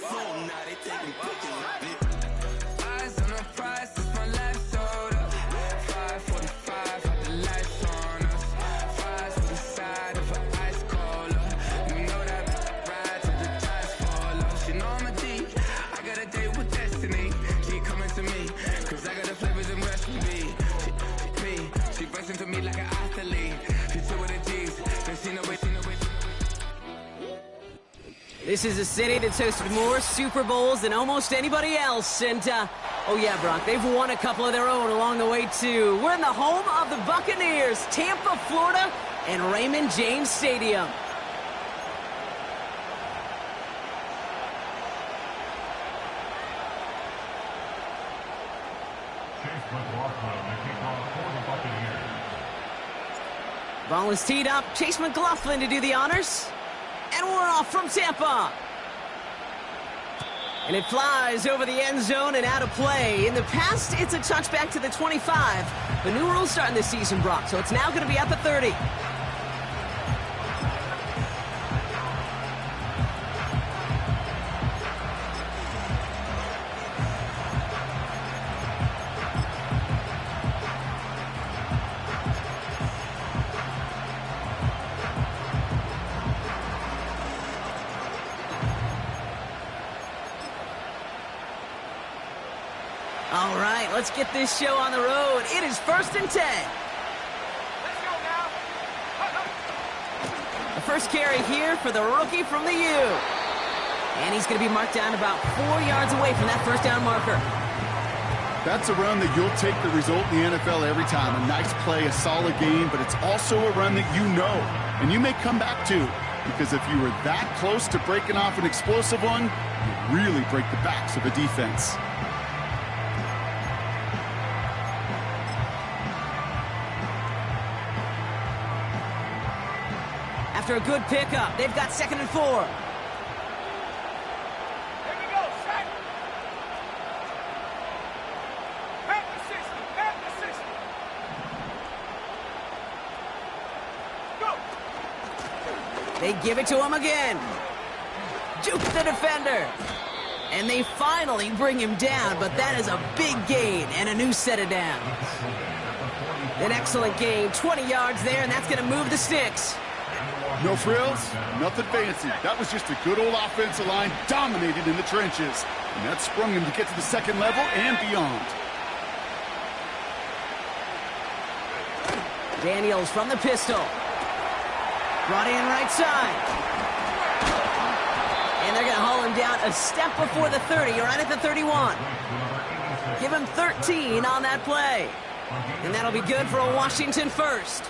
phone, now they taking pictures of it. Eyes on the prize, it's my life soda. 5:45, have the lights on us. Fries to the side of an ice cola. You know that ride till the tires fall off. You know I'm a G, I got a date with destiny. She coming to me, cause I got the flavors and recipe. She bustin' to me like an athlete. She two with the G's, then she know it. This is a city that's hosted more Super Bowls than almost anybody else. And, oh yeah, Brock, they've won a couple of their own along the way, too. We're in the home of the Buccaneers, Tampa, Florida, and Raymond James Stadium. Ball is teed up. Chase McLaughlin to do the honors. And we're off from Tampa. And it flies over the end zone and out of play. In the past, it's a touchback to the 25. The new rules starting this season, Brock, so it's now going to be at the 30. All right, let's get this show on the road. It is 1st and 10. Let's go now. The first carry here for the rookie from the U. And he's going to be marked down about 4 yards away from that first down marker. That's a run that you'll take the result in the NFL every time. A nice play, a solid game, but it's also a run that you know, and you may come back to. Because if you were that close to breaking off an explosive one, you really break the backs of a defense. After a good pickup, they've got 2nd and 4. Here we go, set. Back to system. Go. They give it to him again. Juke the defender. And they finally bring him down, but that is a big gain and a new set of downs. An excellent gain, 20 yards there, and that's going to move the sticks. No frills, nothing fancy. That was just a good old offensive line dominated in the trenches. And that sprung him to get to the second level and beyond. Daniels from the pistol. Brought in right side. And they're going to haul him down a step before the 30, right at the 31. Give him 13 on that play. And that'll be good for a Washington first.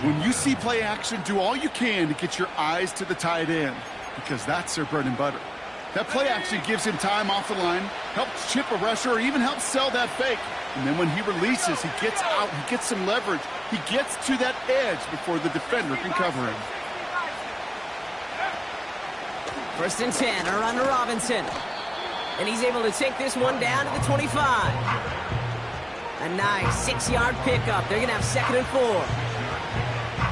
When you see play action, do all you can to get your eyes to the tight end, because that's their bread and butter. That play action gives him time off the line, helps chip a rusher, or even helps sell that fake. And then when he releases, he gets out, he gets some leverage. He gets to that edge before the defender can cover him. 1st and 10, a run to Robinson. And he's able to take this one down to the 25. A nice 6-yard pickup. They're going to have 2nd and 4.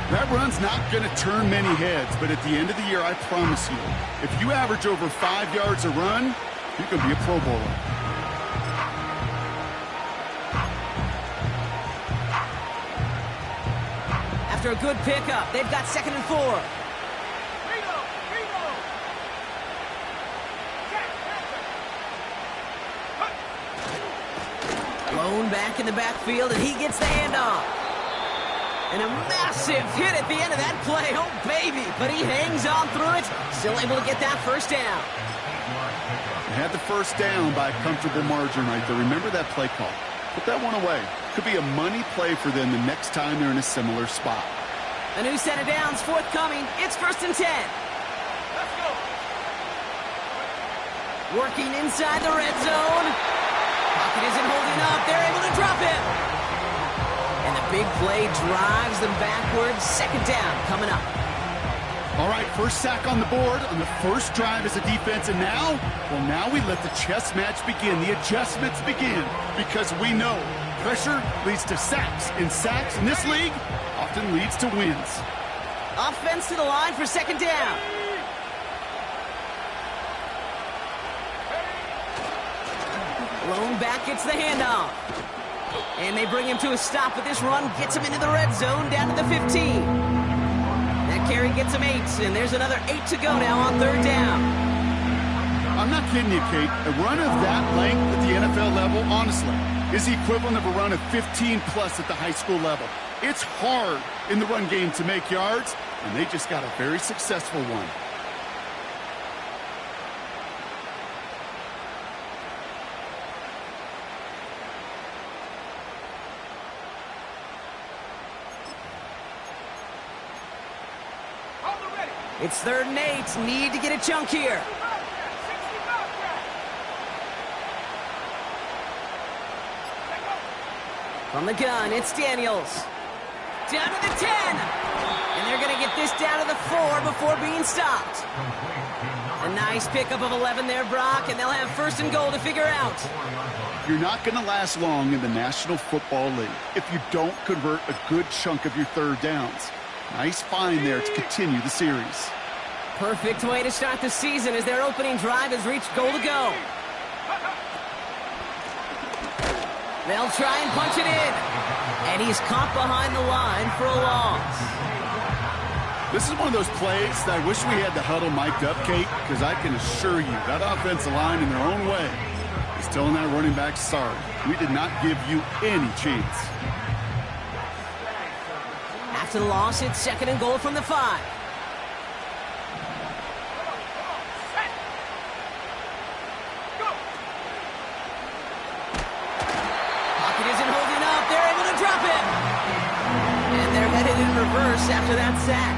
That run's not going to turn many heads, but at the end of the year, I promise you, if you average over 5 yards a run, you're going to be a Pro Bowler. After a good pickup, they've got 2nd and 4. Blown back in the backfield, and he gets the handoff. And a massive hit at the end of that play. Oh, baby. But he hangs on through it. Still able to get that first down. They had the first down by a comfortable margin right there. Remember that play call. Put that one away. Could be a money play for them the next time they're in a similar spot. A new set of downs forthcoming. It's 1st and 10. Let's go. Working inside the red zone. Pocket isn't holding up. They're able to drop him. And the big play drives them backwards. 2nd down coming up. All right, first sack on the board on the first drive as a defense. And now, well, now we let the chess match begin. The adjustments begin. Because we know pressure leads to sacks. And sacks in this league often leads to wins. Offense to the line for 2nd down. Lone back gets the handoff. And they bring him to a stop, but this run gets him into the red zone down to the 15. That carry gets him 8, and there's another 8 to go now on 3rd down. I'm not kidding you, Kate. A run of that length at the NFL level, honestly, is the equivalent of a run of 15-plus at the high school level. It's hard in the run game to make yards, and they just got a very successful one. It's 3rd and 8. Need to get a chunk here. From the gun, it's Daniels. Down to the 10. And they're going to get this down to the 4 before being stopped. A nice pickup of 11 there, Brock, and they'll have 1st and goal to figure out. You're not going to last long in the National Football League if you don't convert a good chunk of your 3rd downs. Nice find there to continue the series. Perfect way to start the season as their opening drive has reached goal to go. They'll try and punch it in. And he's caught behind the line for a loss. This is one of those plays that I wish we had the huddle mic'd up, Kate, because I can assure you that offensive line in their own way is telling that running back, sorry, we did not give you any chance. After the loss, it's 2nd and goal from the 5. Pocket isn't holding up. They're able to drop it. And they're headed in reverse after that sack.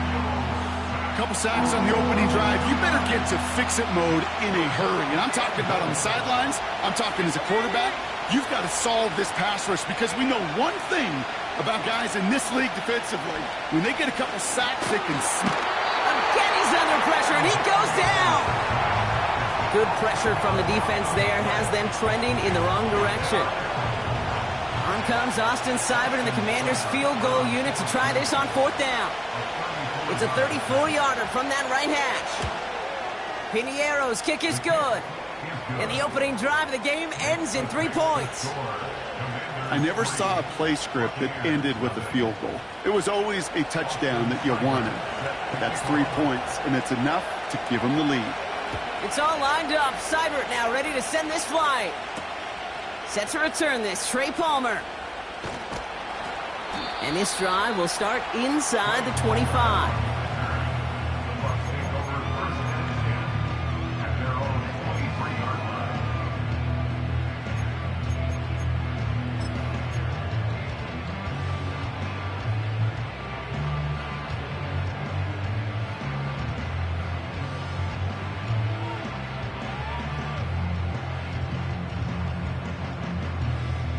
A couple sacks on the opening drive. You better get to fix-it mode in a hurry. And I'm talking about on the sidelines. I'm talking as a quarterback. You've got to solve this pass rush because we know one thing about guys in this league defensively. When they get a couple sacks, they can... Again, he's under pressure, and he goes down. Good pressure from the defense there has them trending in the wrong direction. On comes Austin Seibert and the Commanders' field goal unit to try this on 4th down. It's a 34-yarder from that right hash. Piniero's kick is good. And the opening drive of the game ends in 3 points. I never saw a play script that ended with a field goal. It was always a touchdown that you wanted. That's 3 points, and it's enough to give them the lead. It's all lined up. Seibert now ready to send this flight. Set to return this, Trey Palmer. And this drive will start inside the 25.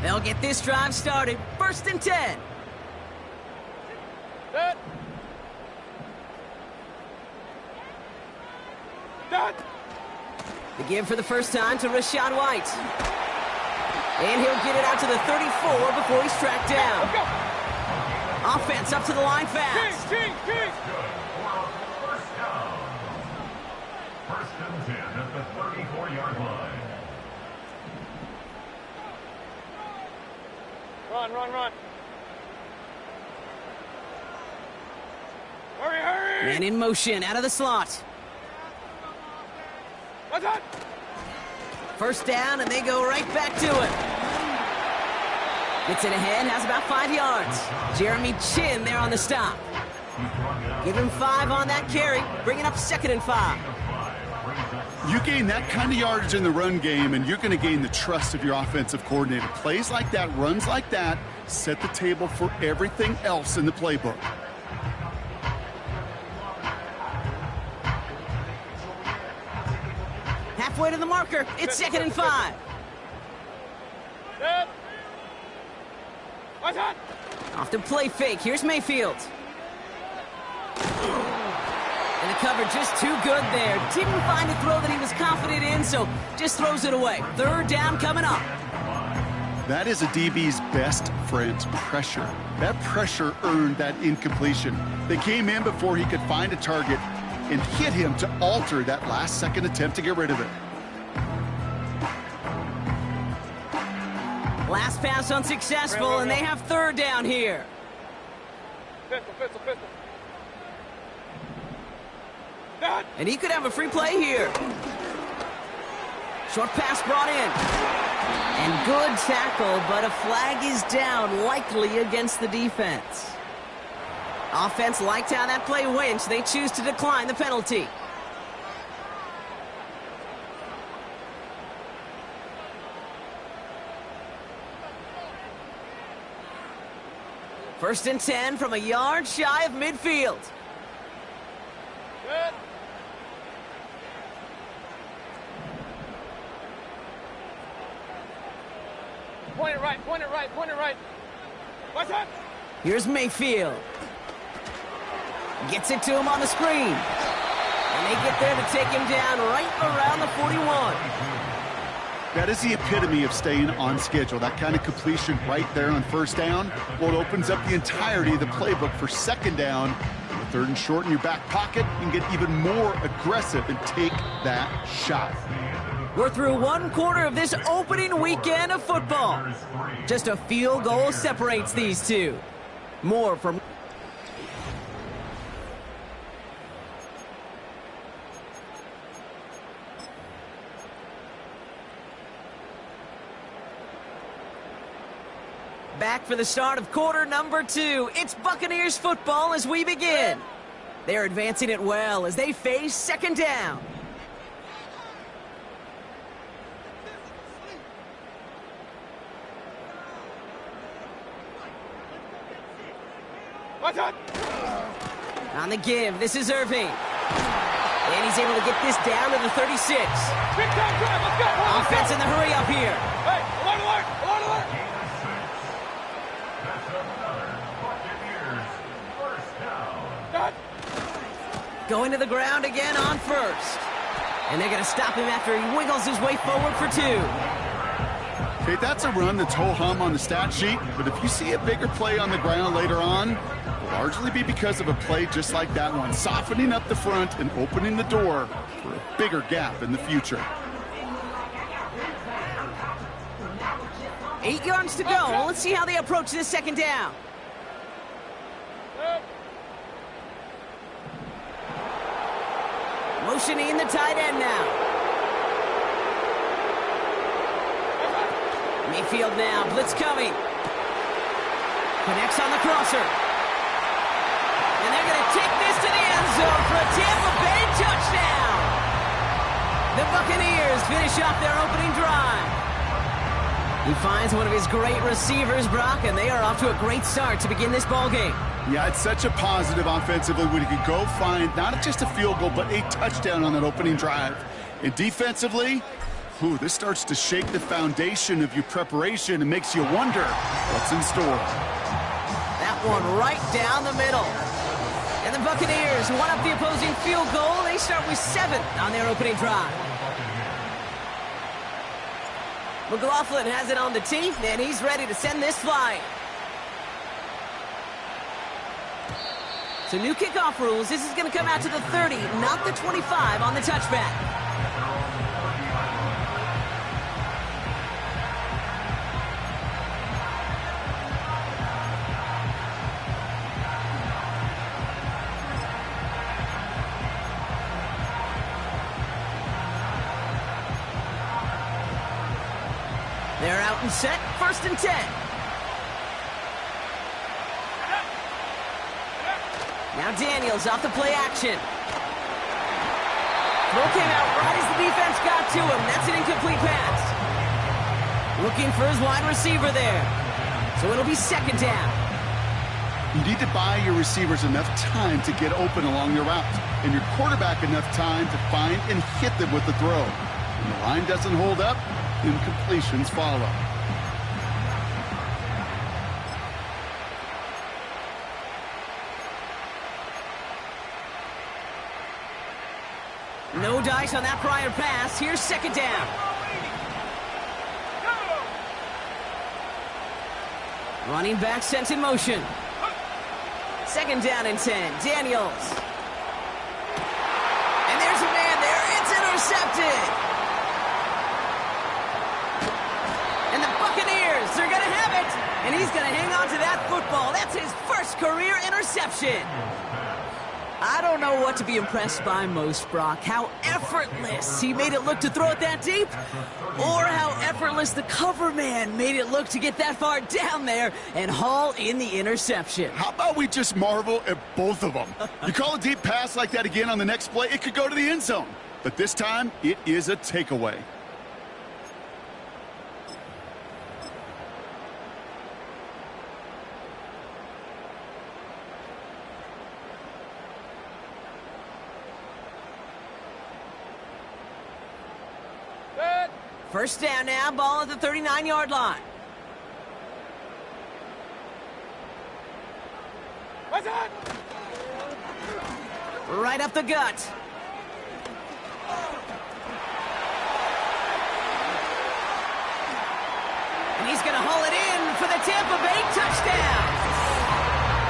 They'll get this drive started. 1st and 10. Set. Done. The give for the first time to Rachaad White. And he'll get it out to the 34 before he's tracked down. Let's go. Offense up to the line fast. King. First down. 1st and 10 at the 34-yard line. Run. Hurry. Man in motion, out of the slot. What's that? 1st down, and they go right back to it. Gets it ahead, has about 5 yards. Jeremy Chin there on the stop. Give him 5 on that carry, bringing up 2nd and 5. You gain that kind of yardage in the run game, and you're going to gain the trust of your offensive coordinator. Plays like that, runs like that, set the table for everything else in the playbook. Halfway to the marker, it's 2nd and 5. Set. What's that? Off the play fake, here's Mayfield. And the cover just too good there. Didn't find a throw that he was confident in, so just throws it away. 3rd down coming up. That is a DB's best friend, pressure. That pressure earned that incompletion. They came in before he could find a target and hit him to alter that last-second attempt to get rid of it. Last pass unsuccessful, and they have third down here. Pistol. And he could have a free play here. Short pass brought in. And good tackle, but a flag is down, likely against the defense. Offense liked how that play went, so they choose to decline the penalty. First and 10 from a yard shy of midfield. Good. Point it right. Watch out. Here's Mayfield. Gets it to him on the screen. And they get there to take him down right around the 41. That is the epitome of staying on schedule. That kind of completion right there on first down. Well, it opens up the entirety of the playbook for second down. With third and short in your back pocket, you can get even more aggressive and take that shot. We're through one quarter of this opening weekend of football. Just a field goal separates these two. More from... Back for the start of quarter number 2. It's Buccaneers football as we begin. They're advancing it well as they face second down. Watch out. On the give, this is Irving. And he's able to get this down to the 36. Big time drive. Let's go. Offense in the hurry up here. Hey, alert. That's another Buccaneers first down. Done. Going to the ground again on first. And they're going to stop him after he wiggles his way forward for 2. Okay, that's a run that's ho-hum on the stat sheet, but if you see a bigger play on the ground later on, it'll largely be because of a play just like that one, softening up the front and opening the door for a bigger gap in the future. 8 yards to go. Let's see how they approach this second down. Motioning the tight end now. Mayfield now, blitz coming. Connects on the crosser. And they're going to take this to the end zone for a Tampa Bay touchdown. The Buccaneers finish off their opening drive. He finds one of his great receivers, Brock, and they are off to a great start to begin this ball game. Yeah, it's such a positive offensively when he could go find not just a field goal, but a touchdown on that opening drive. And defensively, this starts to shake the foundation of your preparation and makes you wonder what's in store. That one right down the middle. And the Buccaneers one up the opposing field goal. They start with 7 on their opening drive. McLaughlin has it on the tee, and he's ready to send this flying. So new kickoff rules. This is going to come out to the 30, not the 25 on the touchback. They're out and set, first and 10. Now Daniels off the play action. Throw came out right as the defense got to him. That's an incomplete pass. Looking for his wide receiver there. So it'll be second down. You need to buy your receivers enough time to get open along your route, and your quarterback enough time to find and hit them with the throw. When the line doesn't hold up, incompletions follow. No dice on that prior pass. Here's second down. Running back sent in motion. Second down and 10. Daniels. And there's a man there. It's intercepted. And the Buccaneers are And he's going to hang on to that football. That's his first career interception. I don't know what to be impressed by most, Brock. How effortless he made it look to throw it that deep, or how effortless the cover man made it look to get that far down there and haul in the interception. How about we just marvel at both of them? You call a deep pass like that again on the next play, it could go to the end zone. But this time, it is a takeaway. First down now, ball at the 39-yard line. What's that? Right up the gut. And he's going to haul it in for the Tampa Bay touchdown.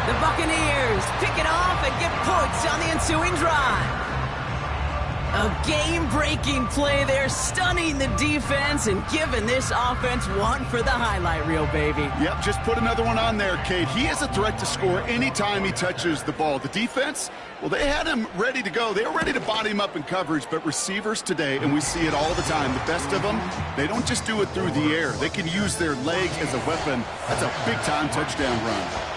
The Buccaneers pick it off and get points on the ensuing drive. A game-breaking play there, stunning the defense and giving this offense one for the highlight reel, baby. Yep, just put another one on there, Kate. He is a threat to score anytime he touches the ball. The defense, well, they had him ready to go. They were ready to body him up in coverage, but receivers today, and we see it all the time, the best of them, they don't just do it through the air. They can use their legs as a weapon. That's a big-time touchdown run.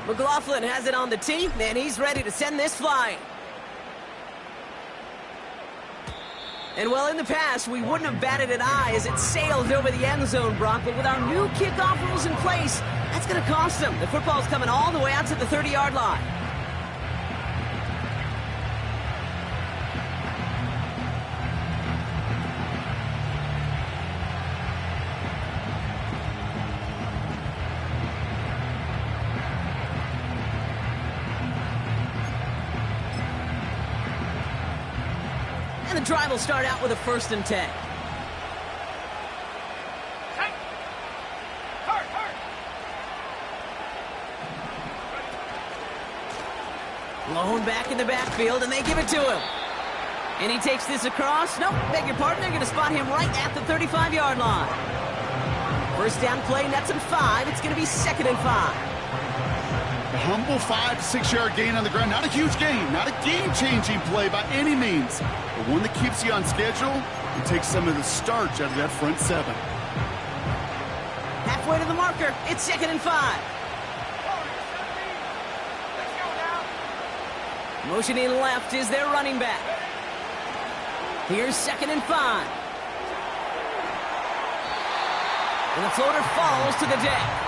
McLaughlin has it on the tee, and he's ready to send this flying. And well, in the past, we wouldn't have batted an eye as it sailed over the end zone, Brock, but with our new kickoff rules in place, that's going to cost them. The football's coming all the way out to the 30-yard line. The drive will start out with a 1st and 10. Lone back in the backfield, and they give it to him. And he takes this across. Nope, beg your pardon. They're going to spot him right at the 35-yard line. First down play, nets him 5. It's going to be 2nd and 5. A humble 5 to 6 yard gain on the ground. Not a huge gain, not a game-changing play by any means, but one that keeps you on schedule and takes some of the starch out of that front 7. Halfway to the marker, it's 2nd and 5. Motioning left is their running back. Here's 2nd and 5. And the floater falls to the deck.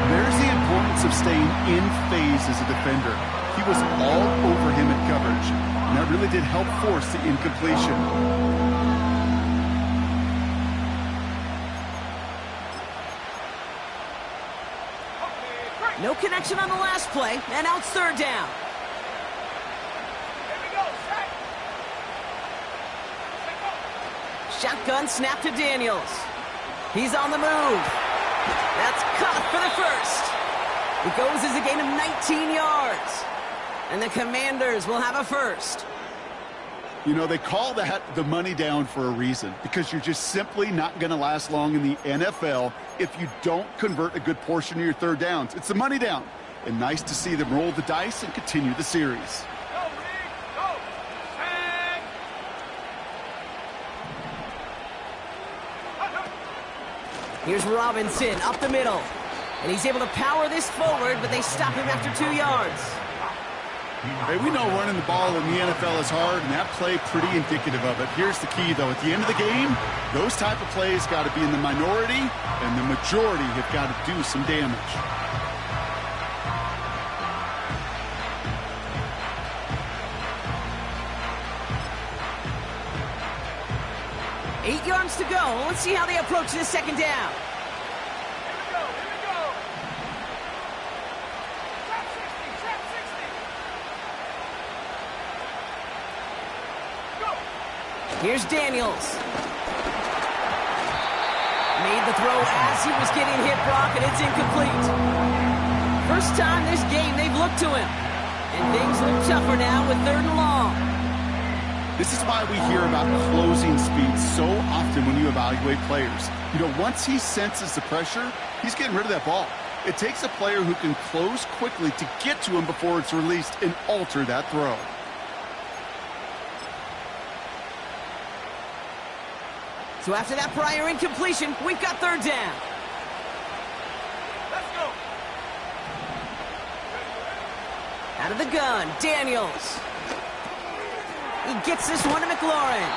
There's the importance of staying in phase as a defender. He was all over him in coverage, and that really did help force the incompletion. No connection on the last play, and now it's 3rd down. Shotgun snap to Daniels. He's on the move. That's caught for the 1st. It goes as a gain of 19 yards. And the Commanders will have a 1st. You know, they call that the money down for a reason, because you're just simply not going to last long in the NFL if you don't convert a good portion of your 3rd downs. It's the money down. And nice to see them roll the dice and continue the series. Here's Robinson up the middle. And he's able to power this forward, but they stop him after 2 yards. Hey, we know running the ball in the NFL is hard, and that play pretty indicative of it. Here's the key, though. At the end of the game, those type of plays got to be in the minority, and the majority have got to do some damage. Eight yards to go. Let's see how they approach this 2nd down. Here's Daniels. Made the throw as he was getting hit, Brock, and it's incomplete. First time this game they've looked to him. And things look tougher now with 3rd and long. This is why we hear about closing speed so often when you evaluate players. You know, once he senses the pressure, he's getting rid of that ball. It takes a player who can close quickly to get to him before it's released and alter that throw. So after that prior incompletion, we've got third down. Let's go. Out of the gun, Daniels. He gets this one to McLaurin.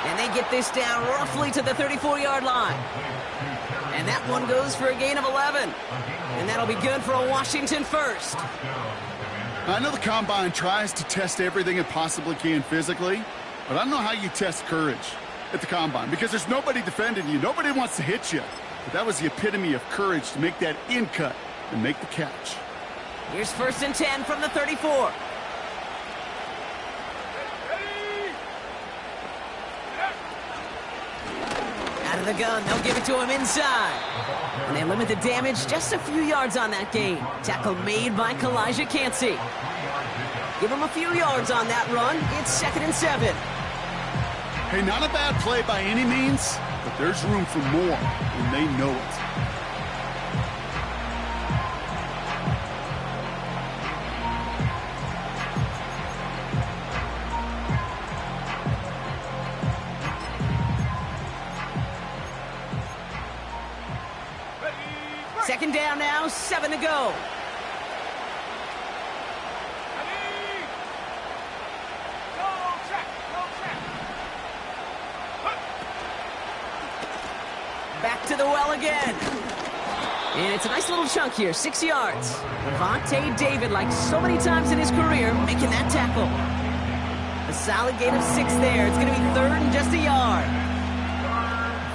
And they get this down roughly to the 34-yard line. And that one goes for a gain of 11. And that'll be good for a Washington first. I know the Combine tries to test everything it possibly can physically, but I don't know how you test courage at the Combine, because there's nobody defending you. Nobody wants to hit you. But that was the epitome of courage to make that in cut and make the catch. Here's 1st and 10 from the 34. Out of the gun, they'll give it to him inside. And they limit the damage just a few yards on that gain. Tackle made by Kalijah Cansey. Give him a few yards on that run. It's 2nd and 7. Hey, not a bad play by any means, but there's room for more, and they know it. Second down now, 7 to go. Back to the well again. And it's a nice little chunk here, 6 yards. Vontae David, like so many times in his career, making that tackle. A solid gain of 6 there. It's going to be 3rd and just a yard.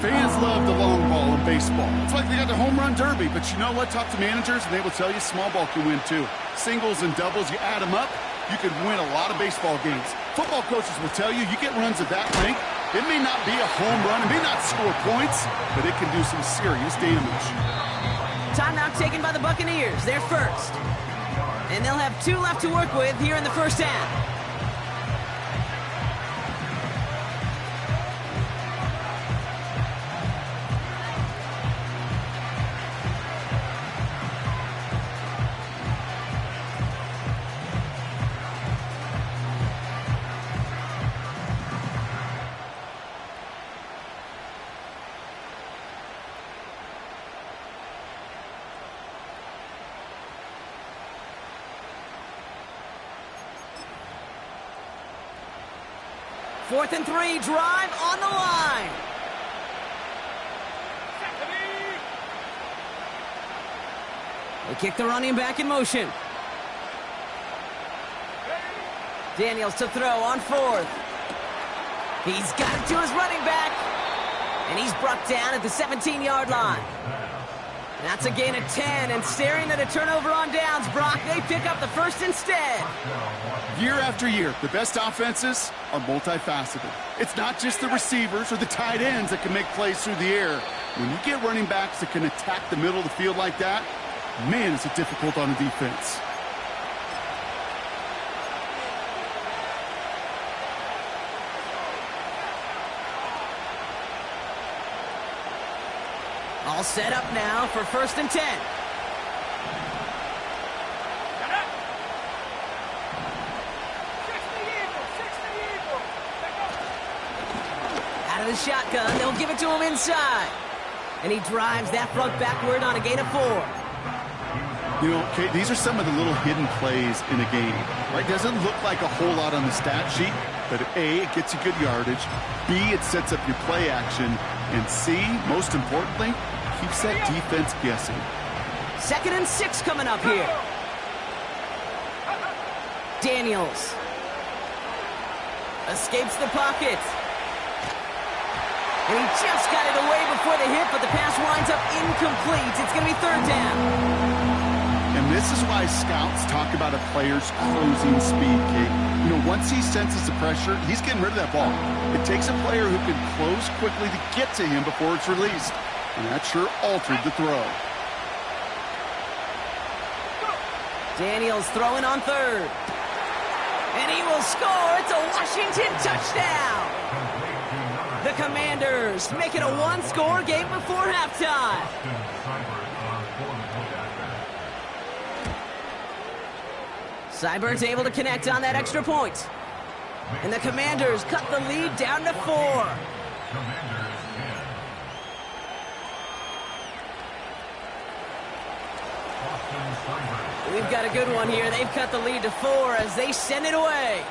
Fans love the long ball in baseball. It's like they got the home run derby, but you know what? Talk to managers, and they will tell you small ball can win too. Singles and doubles, you add them up, you could win a lot of baseball games. Football coaches will tell you get runs at that length. It may not be a home run, it may not score points, but it can do some serious damage. Timeout taken by the Buccaneers. They're first. And they'll have 2 left to work with here in the first half. Fourth and 3, drive on the line. They kick the running back in motion. Daniels to throw on 4th. He's got it to his running back. And he's brought down at the 17-yard line. That's a gain of 10, and staring at a turnover on downs, Brock, they pick up the first instead. Year after year, the best offenses are multifaceted. It's not just the receivers or the tight ends that can make plays through the air. When you get running backs that can attack the middle of the field like that, man, is it difficult on the defense. All set up now for 1st and 10. Out of the shotgun, they'll give it to him inside. And he drives that front backward on a gain of 4. You know, Kate, these are some of the little hidden plays in a game. Right? Doesn't look like a whole lot on the stat sheet, but A, it gets you good yardage. B, it sets up your play action. And C, most importantly, keeps that defense guessing. 2nd and 6 coming up here. Daniels escapes the pocket. And he just got it away before the hit, but the pass winds up incomplete. It's going to be 3rd down. And this is why scouts talk about a player's closing speed, Kate. You know, once he senses the pressure, he's getting rid of that ball. It takes a player who can close quickly to get to him before it's released. And that sure altered the throw. Daniels throwing on 3rd. And he will score. It's a Washington touchdown. The Commanders make it a one-score game before halftime. Seibert's able to connect on that extra point. And the Commanders cut the lead down to 4. We've got a good one here. They've cut the lead to 4 as they send it away.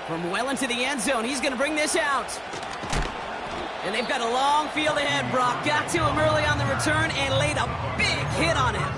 From well into the end zone, he's going to bring this out. And they've got a long field ahead, Brock. Got to him early on the return and laid a big hit on him.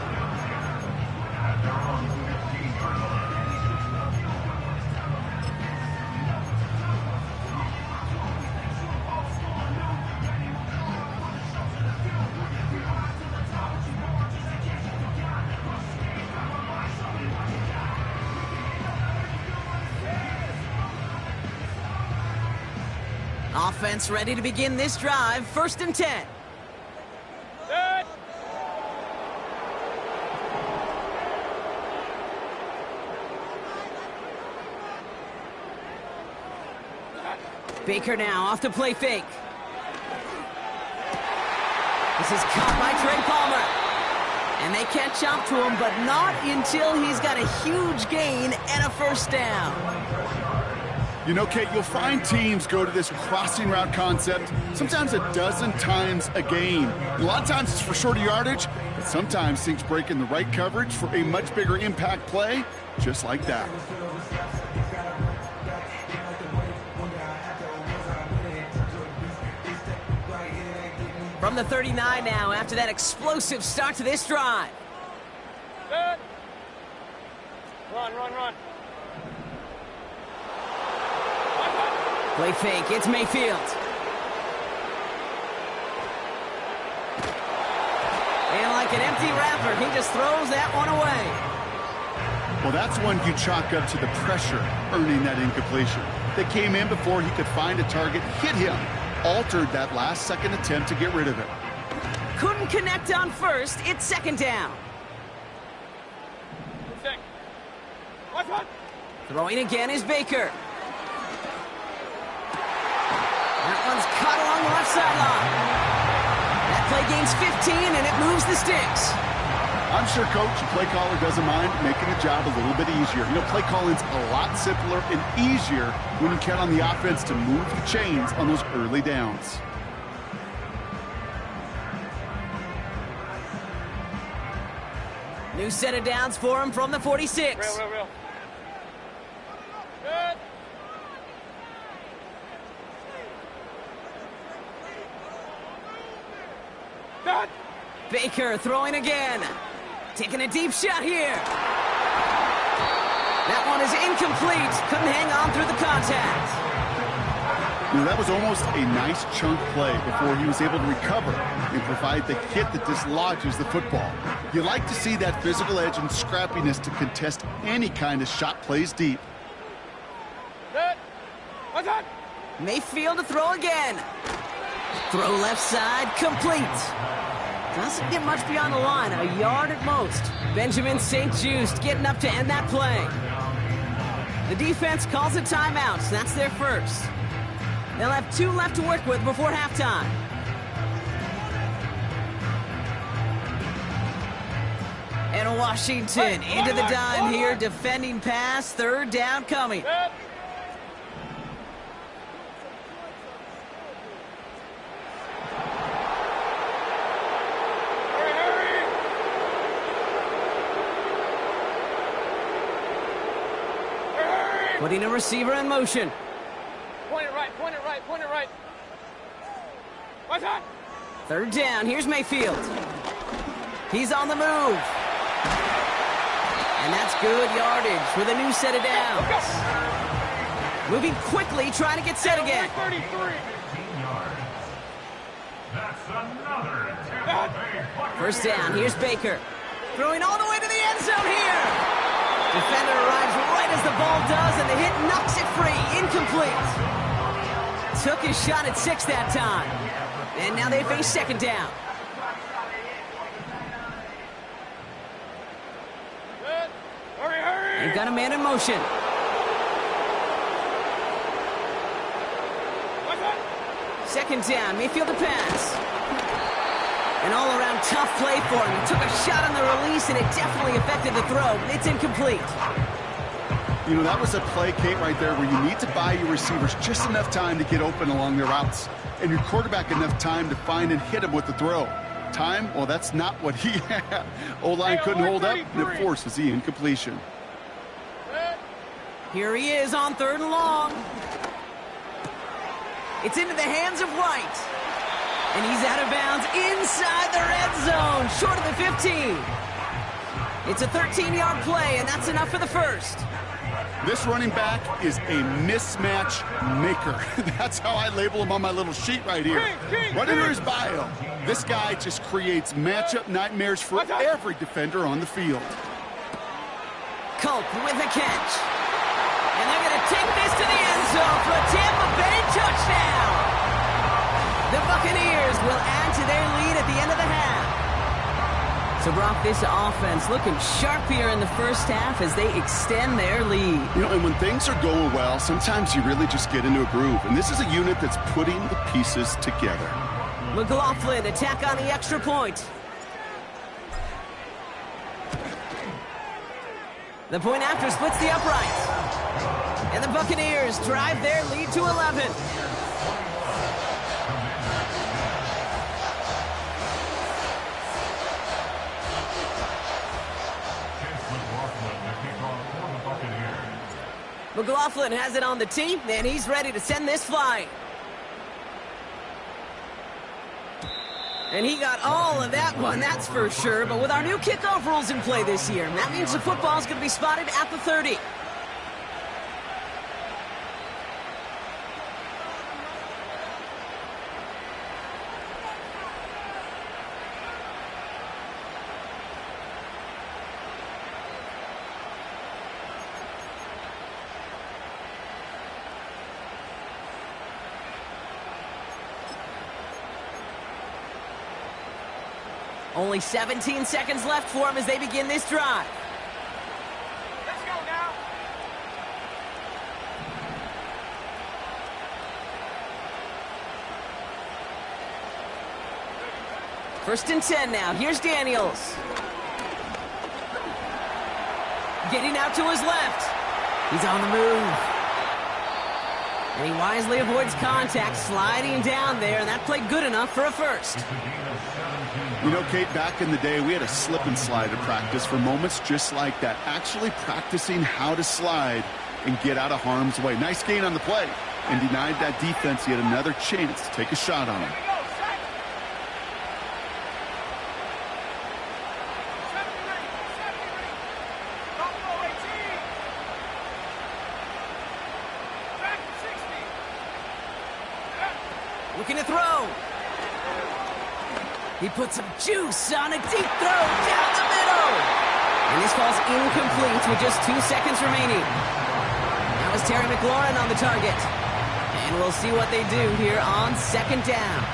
Offense ready to begin this drive. 1st and 10. Good. Baker now off the play fake. This is caught by Trey Palmer. And they catch up to him, but not until he's got a huge gain and a 1st down. You know, Kate, you'll find teams go to this crossing route concept sometimes a dozen times a game. A lot of times it's for shorter yardage, but sometimes things break in the right coverage for a much bigger impact play, just like that. From the 39 now, after that explosive start to this drive. Good. Run, run, run. Play fake, it's Mayfield. And like an empty wrapper, he just throws that one away. Well, that's one you chalk up to the pressure earning that incompletion. They came in before he could find a target, hit him, altered that last-second attempt to get rid of it. Couldn't connect on 1st, it's 2nd down. Watch one. Throwing again is Baker. That one's caught along the left sideline. That play gains 15, and it moves the sticks. I'm sure coach and play caller doesn't mind making the job a little bit easier. You know, play calling's a lot simpler and easier when you count on the offense to move the chains on those early downs. New set of downs for him from the 46. Real. Good. Good. Baker throwing again. Taking a deep shot here. That one is incomplete. Couldn't hang on through the contact. You know, that was almost a nice chunk play before he was able to recover and provide the hit that dislodges the football. You like to see that physical edge and scrappiness to contest any kind of shot plays deep. Good. Watch out. Mayfield to throw again. Throw left side, complete. Doesn't get much beyond the line, a yard at most. Benjamin St. Just getting up to end that play. The defense calls a timeout, so that's their 1st. They'll have 2 left to work with before halftime. And Washington into the dime here, defending pass, 3rd down coming. Good. Putting a receiver in motion. Point it right, point it right, point it right. Watch out. 3rd down, here's Mayfield. He's on the move. And that's good yardage with a new set of downs. Moving quickly, trying to get set again. 33. 15 yards. That's another Tampa Bay Buccaneers. 1st down, here's Baker. Throwing all the way to the end zone here. Defender arrives right as the ball does, and the hit knocks it free. Incomplete. Took his shot at 6 that time. And now they face 2nd down. They've got a man in motion. Second down, Mayfield to pass. An all-around tough play for him. He took a shot on the release, and it definitely affected the throw. It's incomplete. You know, that was a play, Kate, right there, where you need to buy your receivers just enough time to get open along their routes, and your quarterback enough time to find and hit him with the throw. Time? Well, that's not what he had. O-line couldn't hold up, and it forces the incompletion. Here he is on 3rd and long. It's into the hands of White. And he's out of bounds inside the red zone, short of the 15. It's a 13-yard play, and that's enough for the first. This running back is a mismatch maker. That's how I label him on my little sheet right here. Right under his bio. This guy just creates matchup nightmares for every defender on the field. Culp with a catch. And they're going to take this to the end zone for a Tampa Bay touchdown. The Buccaneers will add to their lead at the end of the half. So, Brock, this offense looking sharp here in the first half as they extend their lead. You know, and when things are going well, sometimes you really just get into a groove. And this is a unit that's putting the pieces together. McLaughlin attack on the extra point. The point after splits the upright. And the Buccaneers drive their lead to 11. McLaughlin has it on the tee, and he's ready to send this flying. And he got all of that one, that's for sure. But with our new kickoff rules in play this year, that means the football's going to be spotted at the 30. Only 17 seconds left for him as they begin this drive. Let's go now. First and 10 now. Here's Daniels. Getting out to his left. He's on the move. And he wisely avoids contact, sliding down there, and that played good enough for a first. You know, Kate, back in the day, we had a slip and slide at practice for moments just like that. Actually practicing how to slide and get out of harm's way. Nice gain on the play, and denied that defense yet another chance to take a shot on him. Looking to throw. He puts some juice on a deep throw down the middle. And this falls incomplete with just 2 seconds remaining. Now is Terry McLaurin on the target. And we'll see what they do here on second down.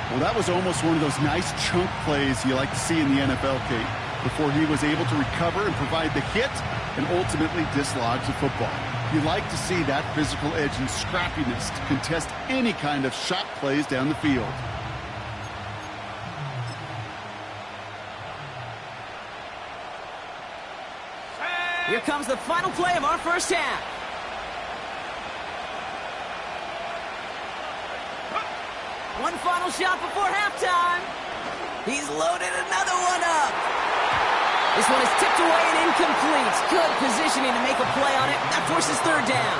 Well, that was almost one of those nice chunk plays you like to see in the NFL, Kate, before he was able to recover and provide the hit and ultimately dislodge the football. You like to see that physical edge and scrappiness to contest any kind of shot plays down the field. Here comes the final play of our first half. One final shot before halftime. He's loaded another one up. This one is tipped away and incomplete. Good positioning to make a play on it. That forces third down.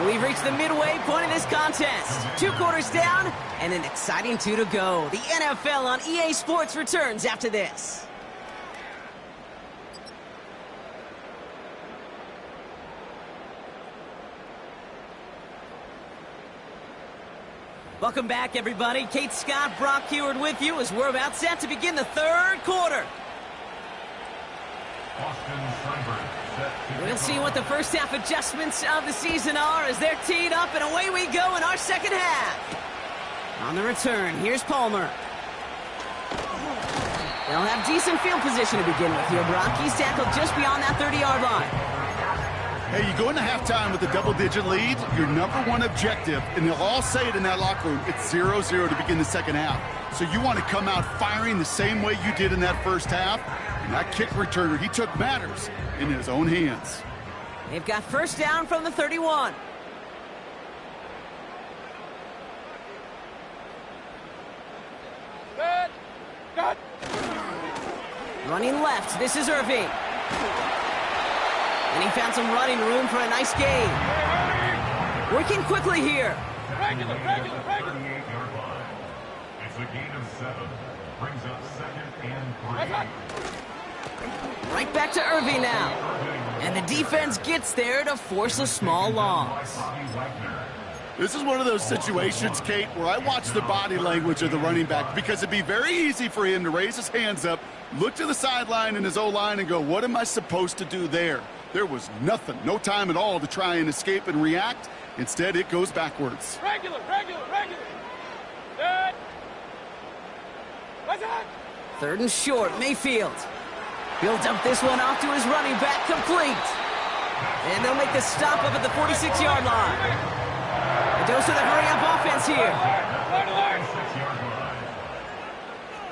We've reached the midway point of this contest. 2 quarters down and an exciting 2 to go. The NFL on EA Sports returns after this. Welcome back, everybody. Kate Scott, Brock Heward with you as we're about set to begin the third quarter. We'll see what the first half adjustments of the season are as they're teed up, and away we go in our second half. On the return, here's Palmer. They'll have decent field position to begin with here, Brock. He's tackled just beyond that 30-yard line. Hey, you go into halftime with a double-digit lead, your number one objective, and they'll all say it in that locker room, it's 0-0 to begin the second half. So you want to come out firing the same way you did in that first half. And that kick returner, he took matters in his own hands. They've got first down from the 31. Good. Running left, this is Irving. And he found some running room for a nice gain. Working quickly here. Regular. 38-yard line. It's a gain of 7. Brings up 2nd and 3. Right back to Irving now. And the defense gets there to force a small loss. This is one of those situations, Kate, where I watch the body language of the running back because it'd be very easy for him to raise his hands up, look to the sideline in his O-line and go, what am I supposed to do there? There was nothing, no time at all to try and escape and react. Instead, it goes backwards. Regular. Good. What's that? 3rd and short, Mayfield. He'll dump this one off to his running back, complete. And they'll make the stop up at the 46-yard line. A dose of the hurry-up offense here.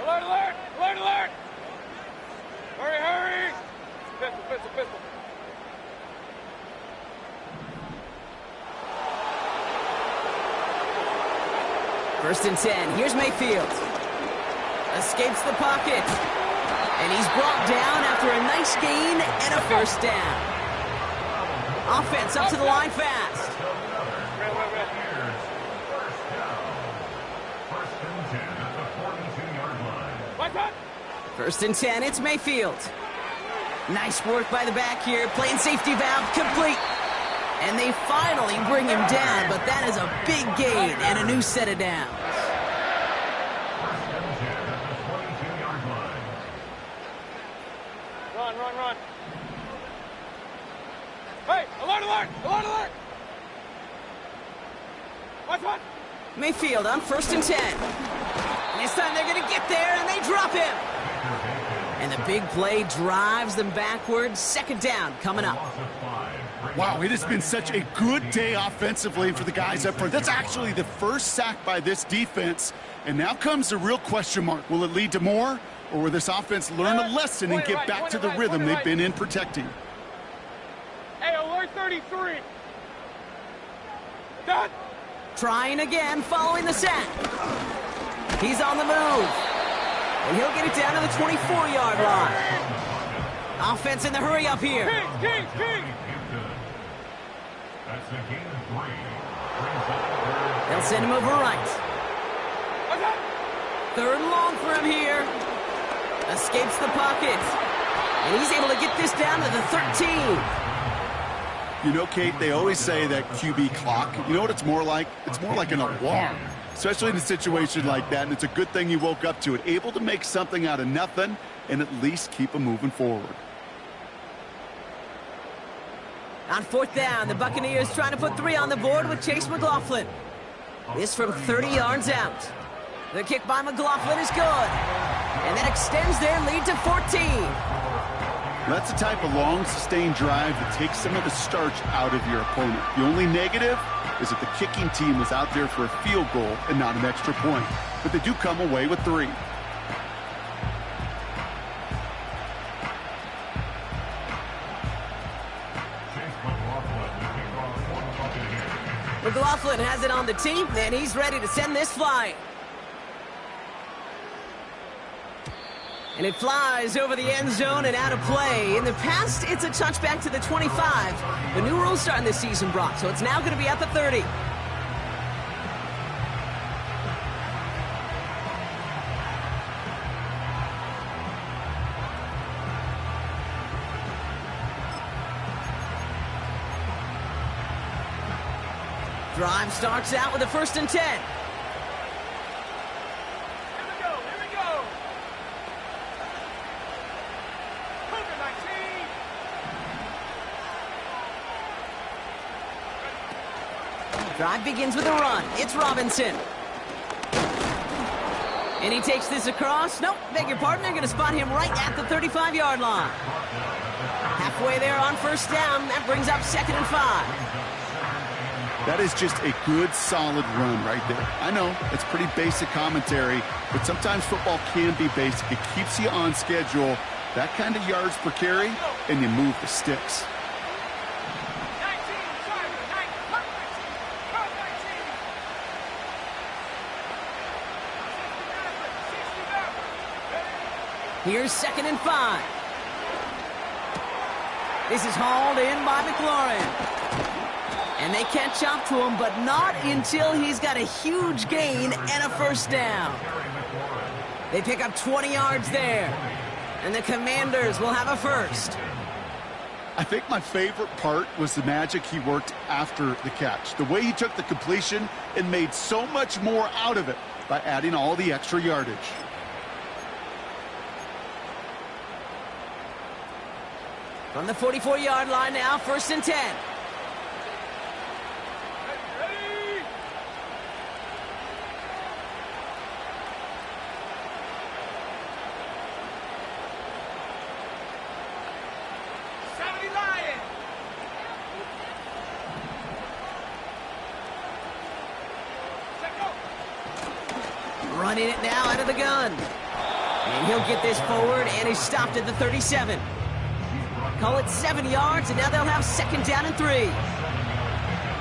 Alert! Hurry! Pistol. 1st and 10. Here's Mayfield. Escapes the pocket. And he's brought down after a nice gain and a first down. Offense up to the line fast. First and 10, it's Mayfield. Nice work by the back here. Playing safety valve complete. And they finally bring him down, but that is a big gain and a new set of downs. Run. Hey, alert! What? Mayfield on 1st and 10. And this time they're going to get there, and they drop him. And the big play drives them backwards. 2nd down coming up. Wow, it has been such a good day offensively for the guys up front. That's actually the first sack by this defense. And now comes the real question mark. Will it lead to more? Or will this offense learn a lesson and get back to the rhythm they've been in protecting? Hey, alert 33. Done. Trying again following the sack. He's on the move. And he'll get it down to the 24-yard line. Offense in the hurry up here. King. That's a gain of 3. They'll send him over right. 3rd and long for him here. Escapes the pocket. And he's able to get this down to the 13. You know, Kate, they always say that QB clock, you know what it's more like? It's more like an alarm, especially in a situation like that. And it's a good thing you woke up to it, able to make something out of nothing and at least keep them moving forward. On 4th down, the Buccaneers trying to put 3 on the board with Chase McLaughlin. This from 30 yards out. The kick by McLaughlin is good. And that extends their lead to 14. That's the type of long, sustained drive that takes some of the starch out of your opponent. The only negative is that the kicking team was out there for a field goal and not an extra point. But they do come away with 3. McLaughlin has it on the team, and he's ready to send this flying. And it flies over the end zone and out of play. In the past, it's a touchback to the 25. The new rules starting this season, Brock, so it's now going to be at the 30. Drive starts out with a 1st and 10. Here we go. Drive begins with a run. It's Robinson. And he takes this across. Nope, beg your pardon. They're going to spot him right at the 35-yard line. Halfway there on first down. That brings up 2nd and 5. That is just a good, solid run right there. I know, it's pretty basic commentary, but sometimes football can be basic. It keeps you on schedule. That kind of yards per carry, and you move the sticks. Here's 2nd and 5. This is hauled in by McLaurin. And they catch up to him, but not until he's got a huge gain and a first down. They pick up 20 yards there. And the Commanders will have a first. I think my favorite part was the magic he worked after the catch. The way he took the completion and made so much more out of it by adding all the extra yardage. From the 44-yard line now, 1st and 10. Running it now out of the gun. And he'll get this forward, and he's stopped at the 37. Call it 7 yards, and now they'll have 2nd down and 3.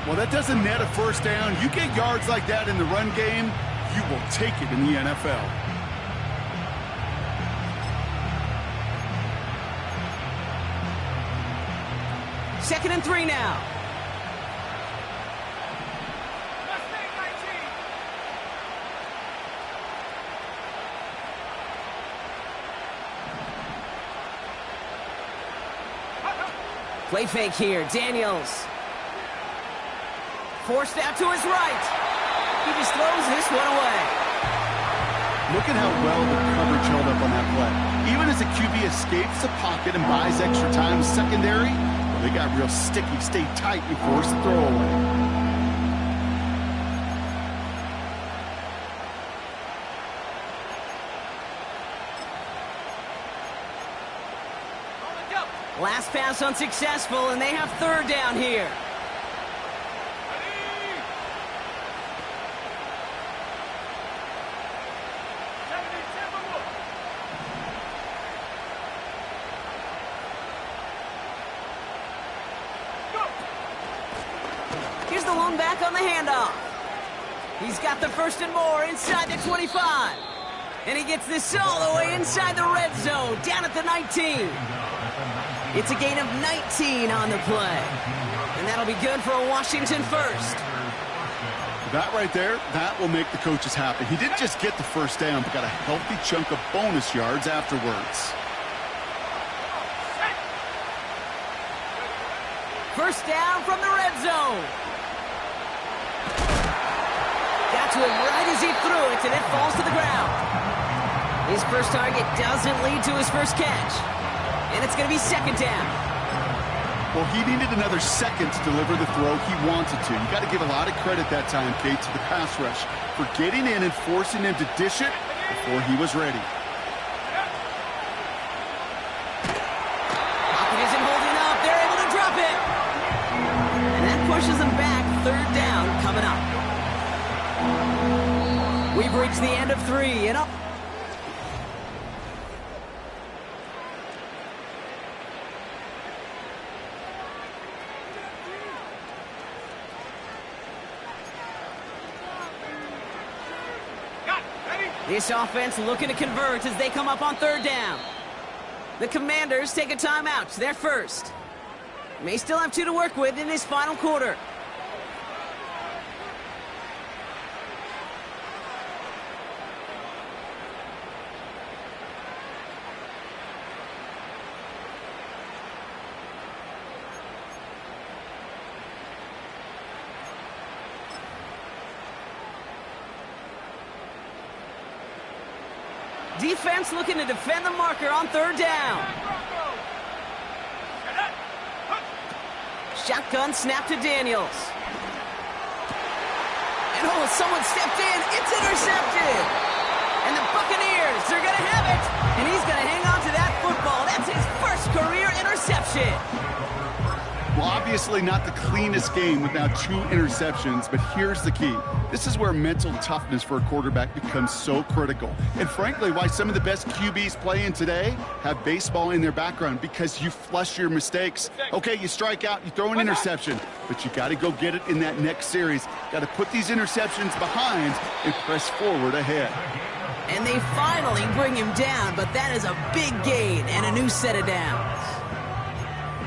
Well, that doesn't net a first down. You get yards like that in the run game, you will take it in the NFL. Second and 3 now. Play fake here, Daniels. Forced out to his right. He just throws this one away. Look at how well the coverage held up on that play. Even as the QB escapes the pocket and buys extra time secondary, well, they got real sticky, stay tight, and force the throw away. Last pass unsuccessful, and they have 3rd down here. Here's the lone back on the handoff. He's got the 1st and more inside the 25. And he gets this all the way inside the red zone, down at the 19. It's a gain of 19 on the play. And that'll be good for a Washington first. That right there, that will make the coaches happy. He didn't just get the first down, but got a healthy chunk of bonus yards afterwards. First down from the red zone. Got to him right as he threw it, and it falls to the ground. His first target doesn't lead to his first catch. And it's going to be 2nd down. Well, he needed another second to deliver the throw he wanted to. You got to give a lot of credit that time, Kate, to the pass rush for getting in and forcing him to dish it before he was ready. Pocket isn't holding up. They're able to drop it. And that pushes them back. 3rd down coming up. We've reached the end of 3 and up. This offense looking to convert as they come up on 3rd down. The Commanders take a timeout. They're first. May still have 2 to work with in this final quarter. Defense looking to defend the marker on 3rd down. Shotgun snap to Daniels. And oh, someone stepped in. It's intercepted. And the Buccaneers. They're going to have it. And he's going to hang on to that football. That's his first career interception. Well, obviously not the cleanest game with now 2 interceptions, but here's the key. This is where mental toughness for a quarterback becomes so critical. And frankly, why some of the best QBs playing today have baseball in their background, because you flush your mistakes. Okay, you strike out, you throw an interception, but you got to go get it in that next series. Got to put these interceptions behind and press forward ahead. And they finally bring him down, but that is a big gain and a new set of downs.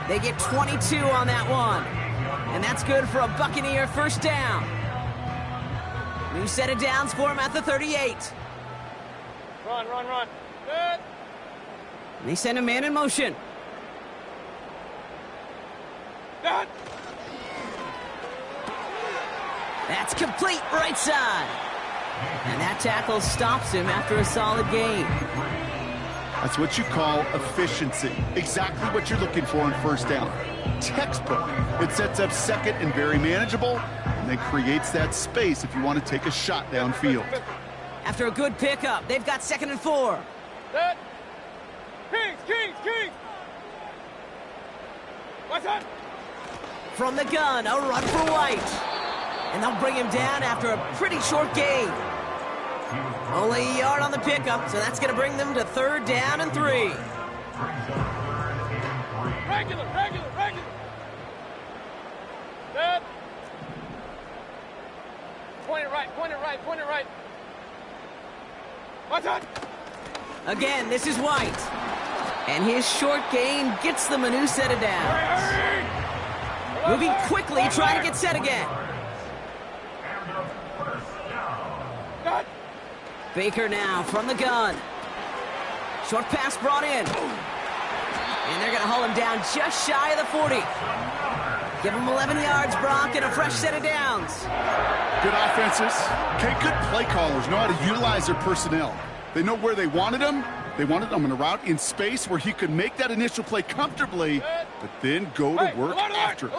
They get 22 on that one. And that's good for a Buccaneer first down. New set of downs for him at the 38. Run, run, run. Good. And they send a man in motion. Good. That's complete right side. And that tackle stops him after a solid gain. That's what you call efficiency. Exactly what you're looking for on first down. Textbook. It sets up second and very manageable, and then creates that space if you want to take a shot downfield. After a good pickup, they've got 2nd and 4. Good. Kings, Kings, Kings. What's that? From the gun, a run for White. And they'll bring him down after a pretty short gain. Only a yard on the pickup, so that's going to bring them to 3rd down and 3. Regular, regular, regular. Good. Point it right, point it right, point it right. What's that? Again, this is White. And his short gain gets them a new set of downs. Hurry! Moving quickly, trying to get set again. Good. Baker now from the gun. Short pass brought in. And they're going to haul him down just shy of the 40. Give him 11 yards, Brock, and a fresh set of downs. Good offenses. Okay, good play callers know how to utilize their personnel. They know where they wanted him. They wanted him in a route in space where he could make that initial play comfortably, but then go to work after it.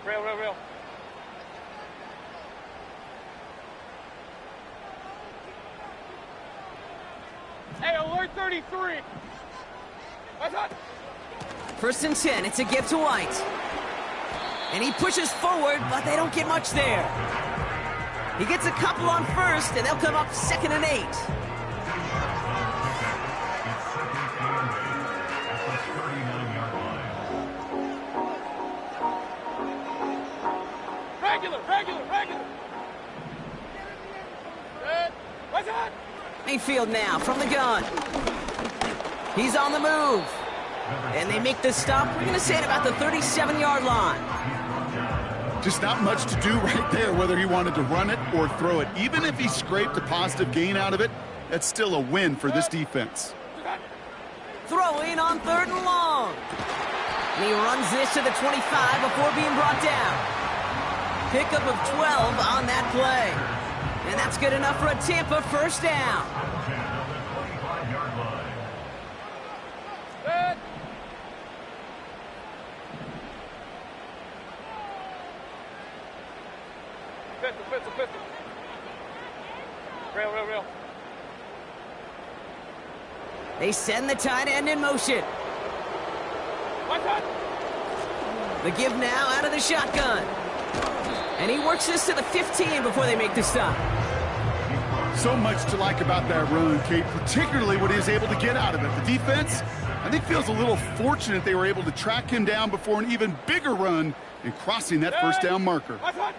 Real, real, real. Hey, alert 33. What's up? 1st and 10, it's a give to White. And he pushes forward, but they don't get much there. He gets a couple on 1st, and they'll come up 2nd and 8. Regular, regular, regular. Good. What's that? Mayfield now from the gun. He's on the move. And they make the stop. We're going to say at about the 37-yard line. Just not much to do right there, whether he wanted to run it or throw it. Even if he scraped a positive gain out of it, that's still a win for this defense. Throwing on 3rd and long. And he runs this to the 25 before being brought down. Pickup of 12 on that play. And that's good enough for a Tampa first down. Good. Pistol. Real, real, real. They send the tight end in motion. What's that? The give now out of the shotgun. And he works this to the 15 before they make the stop. So much to like about that run, Kate, particularly what he was able to get out of it. The defense, I think, feels a little fortunate they were able to track him down before an even bigger run and crossing that first down marker. What's that?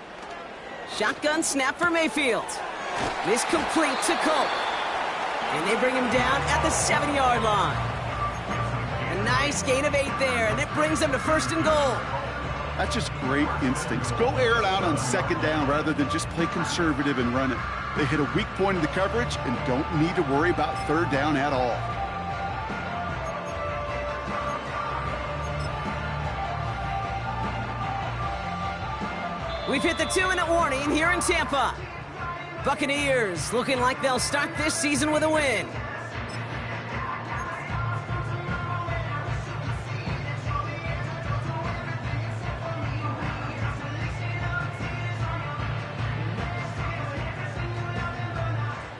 Shotgun snap for Mayfield. This complete to Colt. And they bring him down at the 7-yard line. A nice gain of 8 there, and it brings them to 1st and goal. That's just great instincts. Go air it out on 2nd down rather than just play conservative and run it. They hit a weak point in the coverage and don't need to worry about 3rd down at all. We've hit the 2-minute warning here in Tampa. Buccaneers looking like they'll start this season with a win.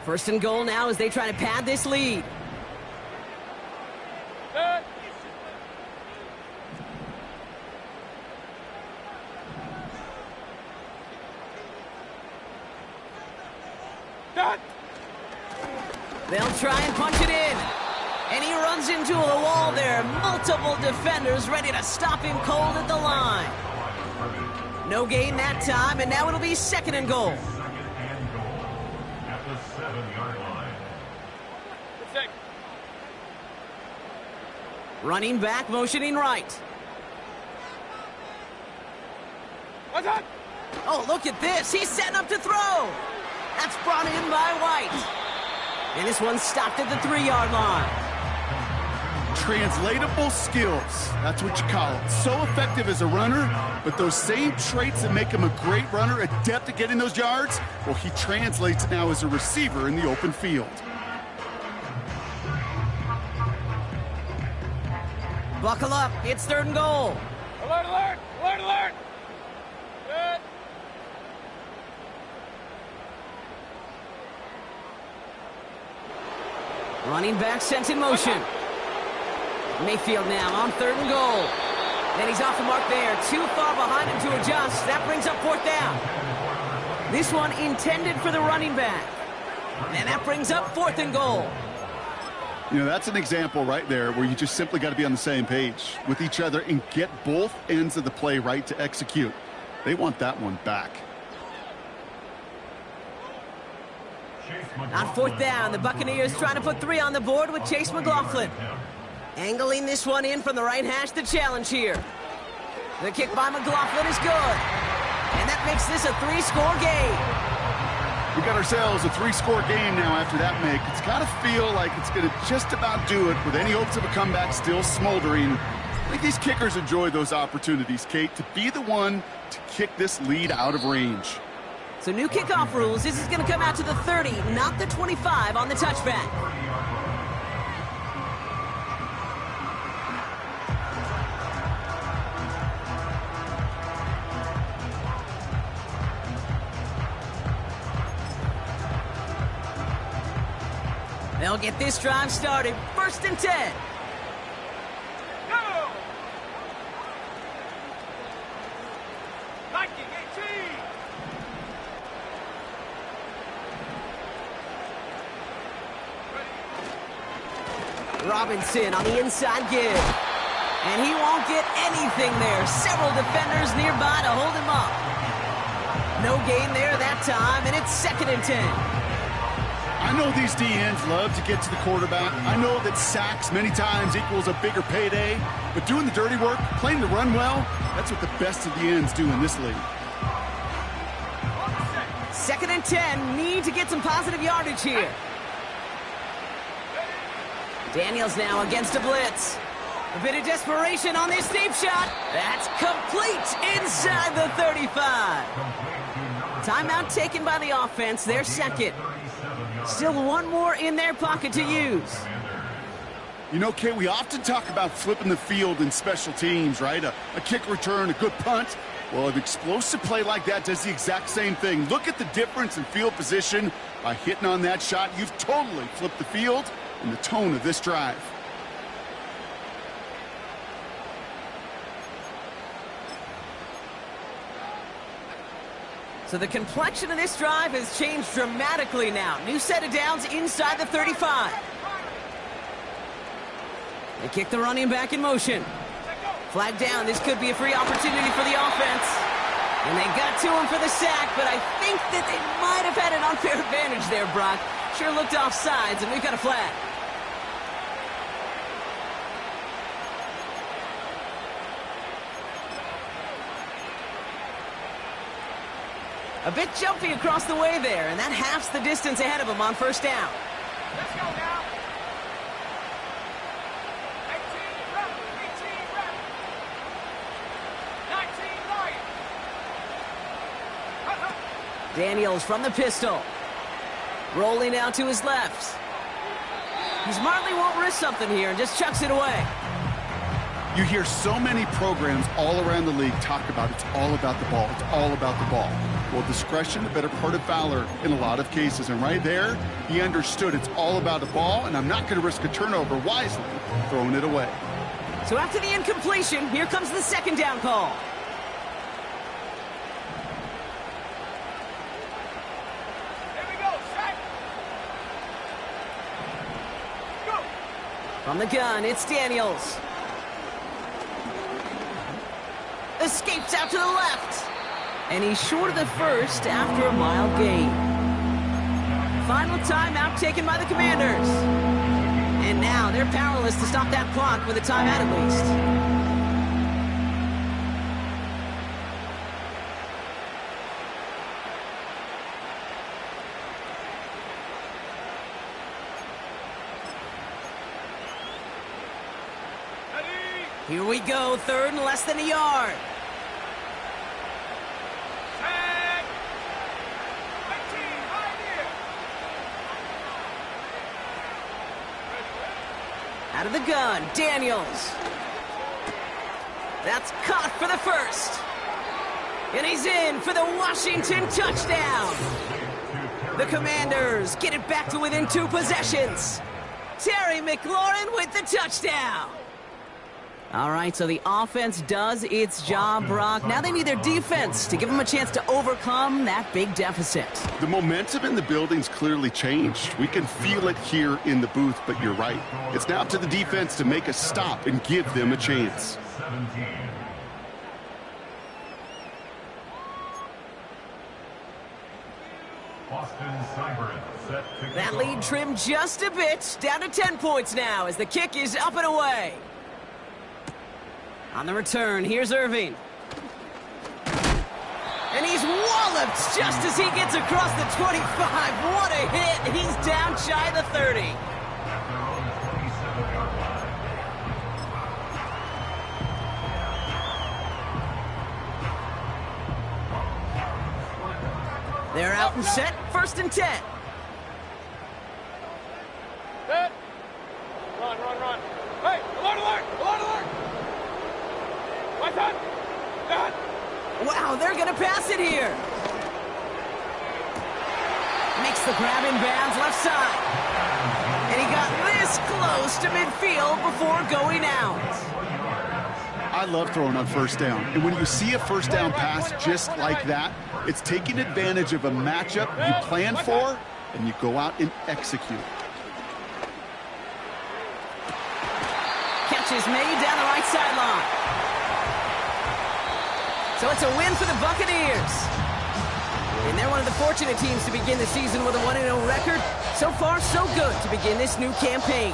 First and goal now as they try to pad this lead. Good. Good. They'll try and punch it in. And he runs into the wall there. Multiple defenders ready to stop him cold at the line. No gain that time, and now it'll be second and goal. Second and goal at the 7-yard line. Good stick. Running back, motioning right. What's up? Oh, look at this. He's setting up to throw. That's brought in by White. And this one's stopped at the 3-yard line. Translatable skills. That's what you call it. So effective as a runner, but those same traits that make him a great runner, adept at getting those yards, well, he translates it now as a receiver in the open field. Buckle up. It's third and goal. Alert, alert, alert, alert. Good. Running back sent in motion. Mayfield now on third and goal. And he's off the mark there. Too far behind him to adjust. That brings up fourth down. This one intended for the running back. And that brings up fourth and goal. You know, that's an example right there where you just simply got to be on the same page with each other and get both ends of the play right to execute. They want that one back. On fourth down, the Buccaneers trying to put 3 on the board with Chase McLaughlin. Angling this one in from the right hash, the challenge here. The kick by McLaughlin is good. And that makes this a 3-score game. We got ourselves a 3-score game now after that make. It's got to feel like it's going to just about do it with any hopes of a comeback still smoldering. I think these kickers enjoy those opportunities, Kate, to be the one to kick this lead out of range. So new kickoff rules. This is going to come out to the 30, not the 25 on the touchback. They'll get this drive started. First and 10. Go. 1918. Robinson on the inside give. And he won't get anything there. Several defenders nearby to hold him up. No gain there that time, and it's second and 10. I know these DNs love to get to the quarterback. I know that sacks many times equals a bigger payday, but doing the dirty work, playing the run well, that's what the best of the ends do in this league. Second and 10, need to get some positive yardage here. Daniels now against a blitz. A bit of desperation on this deep shot. That's complete inside the 35. Timeout taken by the offense, their second. Still one more in their pocket to use. You know, Kate, we often talk about flipping the field in special teams, right? A kick return, a good punt. Well, an explosive play like that does the exact same thing. Look at the difference in field position. By hitting on that shot, you've totally flipped the field and the tone of this drive. So the complexion of this drive has changed dramatically now. New set of downs inside the 35. They kick the running back in motion. Flag down. This could be a free opportunity for the offense. And they got to him for the sack, but I think that they might have had an unfair advantage there, Brock. Sure looked off sides, and we've got a flag. A bit jumpy across the way there, and that halves the distance ahead of him on first down. Let's go now. 18 rep. 19 right. Daniels from the pistol. Rolling out to his left. He smartly won't risk something here and just chucks it away. You hear so many programs all around the league talk about it's all about the ball. It's all about the ball. Well, discretion, the better part of valor in a lot of cases. And right there, he understood it's all about the ball, and I'm not going to risk a turnover, wisely throwing it away. So after the incompletion, here comes the second down call. Here we go, strike. Go. From the gun, it's Daniels. Escapes out to the left. And he's short of the first after a mile gain. Final timeout taken by the Commanders. And now they're powerless to stop that clock with a timeout at least. Here we go, third and less than a yard. Out of the gun, Daniels. That's caught for the first. And he's in for the Washington touchdown. The Commanders get it back to within 2 possessions. Terry McLaurin with the touchdown. All right, so the offense does its job, Brock. Now they need their defense to give them a chance to overcome that big deficit. The momentum in the building's clearly changed. We can feel it here in the booth, but you're right. It's now up to the defense to make a stop and give them a chance. 17. Austin Seibert set to That kick lead off. trimmed just a bit, down to 10 points now as the kick is up and away. On the return, here's Irving. And he's walloped just as he gets across the 25. What a hit. He's down shy of the 30. At their own 27-yard line. They're out and set, 1st and 10. Set. Run, run, run. Hey, alert, alert, alert, alert. What's that? That. Wow, they're going to pass it here. Makes the grab in bounds left side. And he got this close to midfield before going out. I love throwing on 1st down. And when you see a 1st down pass just like that, it's taking advantage of a matchup you plan for, and you go out and execute. Catch is made down the right sideline. So it's a win for the Buccaneers. And they're one of the fortunate teams to begin the season with a 1-0 record. So far, so good to begin this new campaign.